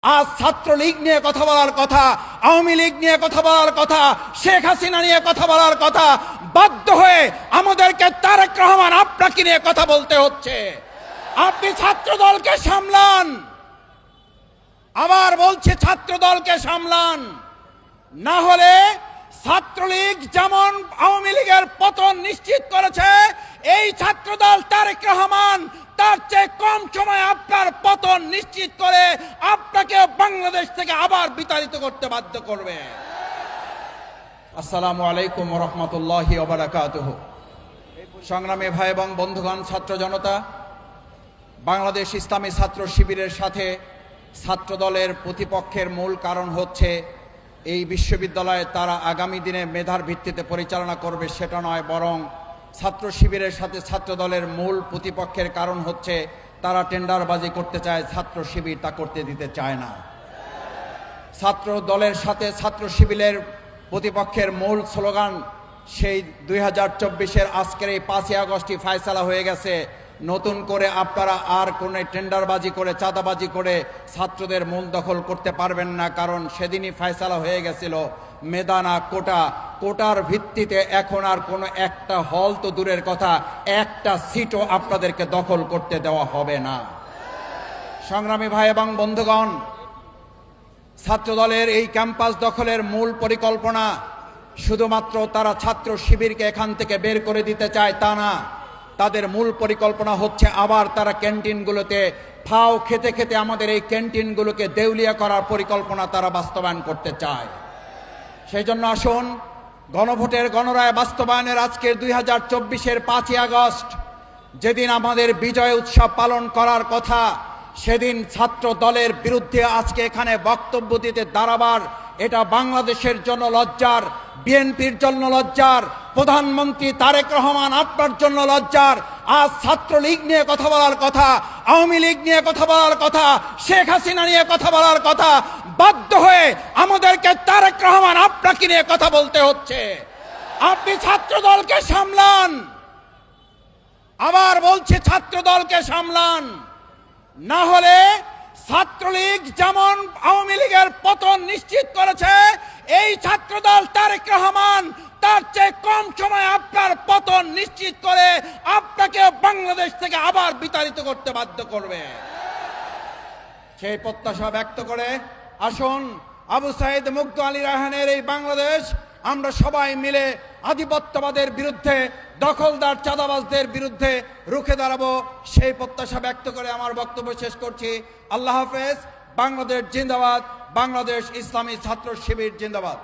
আজ ছাত্রলীগ নিয়ে কথা বলার কথা, আওয়ামী লীগ নিয়ে কথা বলার কথা, শেখ হাসিনা নিয়ে কথা বলার কথা, বাধ্য হয়ে আমাদেরকে তারেক রহমান আপনাকে নিয়ে কথা বলতে হচ্ছে। আপনি ছাত্র দলকে সামলান, আবার বলছে ছাত্র দলকে সামলান, না হলে ছাত্রলীগ যেমন আওয়ামী লীগের পতন নিশ্চিত করেছে, এই ছাত্রদল তারেক রহমান তার চেয়ে কম সময় আপনার পতন নিশ্চিত করে আপনাকে বাংলাদেশ থেকে আবার বিতাড়িত করতে বাধ্য করবে। আসসালামু আলাইকুম ওয়া রাহমাতুল্লাহি ওয়া বারাকাতুহু। সংগ্রামী ভাই এবং বন্ধুগণ, ছাত্র জনতা, বাংলাদেশ ইসলামী ছাত্র শিবিরের সাথে ছাত্র দলের প্রতিপক্ষের মূল কারণ হচ্ছে এই বিশ্ববিদ্যালয়ে তারা আগামী দিনে মেধার ভিত্তিতে পরিচালনা করবে সেটা নয়, বরং ছাত্র শিবিরের সাথে ছাত্র দলের মূল প্রতিপক্ষের কারণ হচ্ছে তারা টেন্ডারবাজি করতে চায়, ছাত্র শিবির তা করতে দিতে চায় না। ছাত্র দলের সাথে ছাত্র শিবিরের প্রতিপক্ষের মূল স্লোগান সেই 2024-এর আজকের এই 5ই আগস্টই ফায়সালা হয়ে গেছে। নতুন করে আপনারা আর কোনো টেন্ডারবাজি করে চাঁদাবাজি করে ছাত্রদের মূল দখল করতে পারবেন না, কারণ সেদিনই ফায়সালা হয়ে গেছিল মেদানা কোটা। কোটার ভিত্তিতে এখন আর কোনো একটা হল তো দূরের কথা, একটা সিটও আপনাদেরকে দখল করতে দেওয়া হবে না। সংগ্রামী ভাই এবং বন্ধুগণ, ছাত্রদলের এই ক্যাম্পাস দখলের মূল পরিকল্পনা শুধুমাত্র তারা ছাত্র শিবিরকে এখান থেকে বের করে দিতে চায় তা না, তাদের মূল পরিকল্পনা হচ্ছে আবার তারা ক্যান্টিনগুলোতে ফাও খেতে খেতে আমাদের এই ক্যান্টিনগুলোকে দেউলিয়া করার পরিকল্পনা তারা বাস্তবায়ন করতে চায়। সেই জন্য আসুন, গণভোটের গণরায় বাস্তবায়নের আজকের 2024-এর 5ই আগস্ট যেদিন আমাদের বিজয় উৎসব পালন করার কথা, সেদিন ছাত্র দলের বিরুদ্ধে আজকে এখানে বক্তব্য দিতে দাঁড়াবার এটা বাংলাদেশের জন্য লজ্জার, বিএনপির জন্য লজ্জার, প্রধানমন্ত্রী তারেক রহমান আপনার জন্য লজ্জার। আজ ছাত্রলীগ নিয়ে কথা বলার কথা, আওয়ামী লীগ নিয়ে কথা বলার কথা, শেখ হাসিনা নিয়ে কথা বলার কথা, বাধ্য হয়ে আমাদেরকে তারেক রহমান আপনাকে নিয়ে কথা বলতে হচ্ছে। আপনি ছাত্র দলকে সামলান, আবার বলছে ছাত্র দলকে সামলান, না হলে ছাত্রলীগ যেমন আওয়ামী লীগের পতন নিশ্চিত করেছে, এই ছাত্রদল তারেক রহমান তার চেয়ে কম সময় আপনার পতন নিশ্চিত করে আপনাকে বাংলাদেশ থেকে আবার বিতাড়িত করতে বাধ্য করবে। সেই প্রত্যাশা ব্যক্ত করে আসুন, আবু সাইদ মুগ্ধ আলী রায়হানের এই বাংলাদেশ আমরা সবাই মিলে আধিপত্যবাদের বিরুদ্ধে, দখলদার চাঁদাবাজদের বিরুদ্ধে রুখে দাঁড়াবো, সেই প্রত্যাশা ব্যক্ত করে আমার বক্তব্য শেষ করছি। আল্লাহ হাফেজ। বাংলাদেশ জিন্দাবাদ, বাংলাদেশ ইসলামী ছাত্র শিবির জিন্দাবাদ।